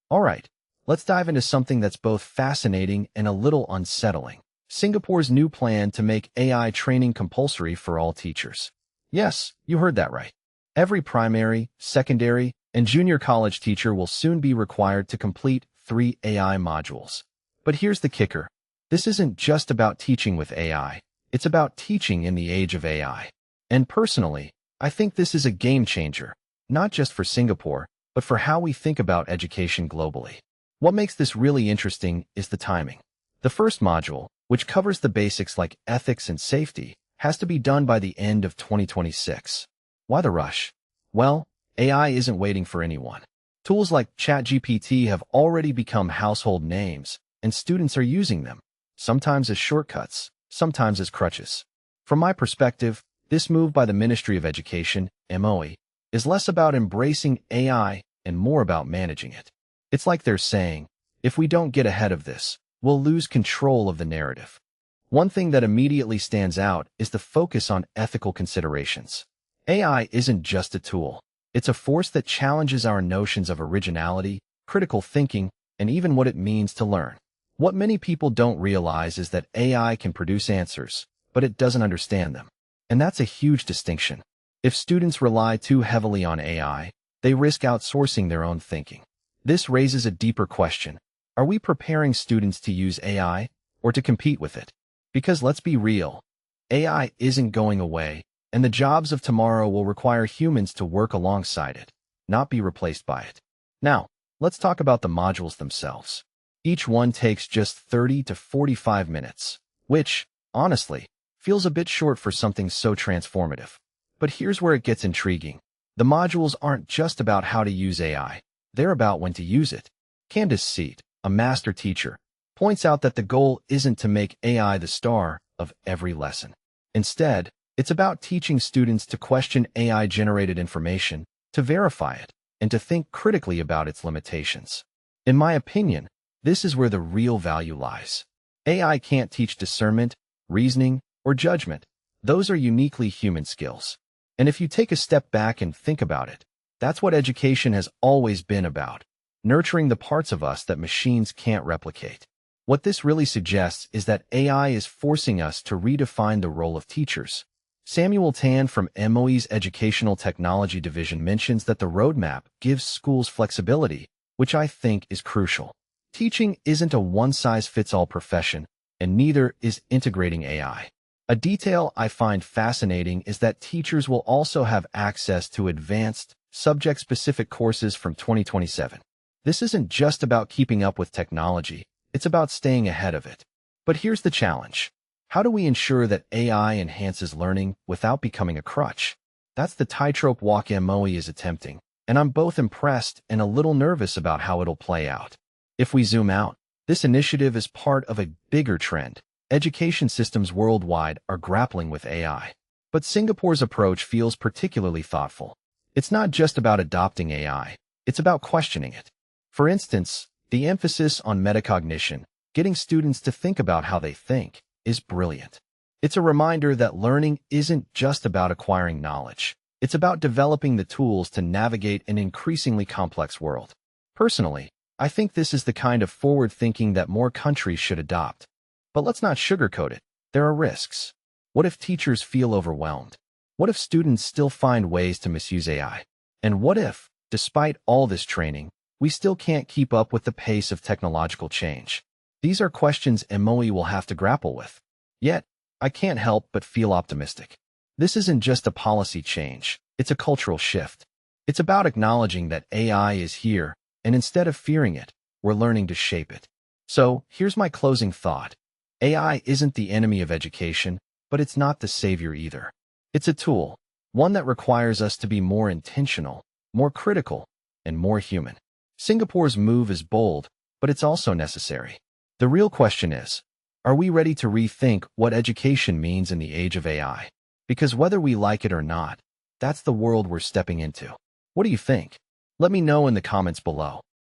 All right, let's dive into something that's both fascinating and a little unsettling. Singapore's new plan to make AI training compulsory for all teachers. Yes, you heard that right. Every primary, secondary, and junior college teacher will soon be required to complete 3 AI modules. But here's the kicker. This isn't just about teaching with AI. It's about teaching in the age of AI. And personally, I think this is a game changer, not just for Singapore, but for how we think about education globally. What makes this really interesting is the timing. The first module, which covers the basics like ethics and safety, has to be done by the end of 2026. Why the rush? Well, AI isn't waiting for anyone. Tools like ChatGPT have already become household names, and students are using them, sometimes as shortcuts, sometimes as crutches. From my perspective, this move by the Ministry of Education, MOE, is less about embracing AI and more about managing it. It's like they're saying, if we don't get ahead of this, we'll lose control of the narrative. One thing that immediately stands out is the focus on ethical considerations. AI isn't just a tool. It's a force that challenges our notions of originality, critical thinking, and even what it means to learn. What many people don't realize is that AI can produce answers, but it doesn't understand them. And that's a huge distinction. If students rely too heavily on AI, they risk outsourcing their own thinking. This raises a deeper question. Are we preparing students to use AI or to compete with it? Because let's be real, AI isn't going away, and the jobs of tomorrow will require humans to work alongside it, not be replaced by it. Now, let's talk about the modules themselves. Each one takes just 30 to 45 minutes, which, honestly, feels a bit short for something so transformative. But here's where it gets intriguing. The modules aren't just about how to use AI. They're about when to use it. Candace Seat, a master teacher, points out that the goal isn't to make AI the star of every lesson. Instead, it's about teaching students to question AI-generated information, to verify it, and to think critically about its limitations. In my opinion, this is where the real value lies. AI can't teach discernment, reasoning, or judgment. Those are uniquely human skills. And if you take a step back and think about it, that's what education has always been about, nurturing the parts of us that machines can't replicate. What this really suggests is that AI is forcing us to redefine the role of teachers. Samuel Tan from MOE's Educational Technology Division mentions that the roadmap gives schools flexibility, which I think is crucial. Teaching isn't a one-size-fits-all profession, and neither is integrating AI. A detail I find fascinating is that teachers will also have access to advanced, subject-specific courses from 2027. This isn't just about keeping up with technology, it's about staying ahead of it. But here's the challenge. How do we ensure that AI enhances learning without becoming a crutch? That's the tightrope walk MOE is attempting, and I'm both impressed and a little nervous about how it'll play out. If we zoom out, this initiative is part of a bigger trend. Education systems worldwide are grappling with AI. But Singapore's approach feels particularly thoughtful. It's not just about adopting AI, it's about questioning it. For instance, the emphasis on metacognition, getting students to think about how they think, is brilliant. It's a reminder that learning isn't just about acquiring knowledge. It's about developing the tools to navigate an increasingly complex world. Personally, I think this is the kind of forward thinking that more countries should adopt. But let's not sugarcoat it. There are risks. What if teachers feel overwhelmed? What if students still find ways to misuse AI? And what if, despite all this training, we still can't keep up with the pace of technological change? These are questions MOE will have to grapple with. Yet, I can't help but feel optimistic. This isn't just a policy change, it's a cultural shift. It's about acknowledging that AI is here, and instead of fearing it, we're learning to shape it. So, here's my closing thought. AI isn't the enemy of education, but it's not the savior either. It's a tool, one that requires us to be more intentional, more critical, and more human. Singapore's move is bold, but it's also necessary. The real question is, are we ready to rethink what education means in the age of AI? Because whether we like it or not, that's the world we're stepping into. What do you think? Let me know in the comments below.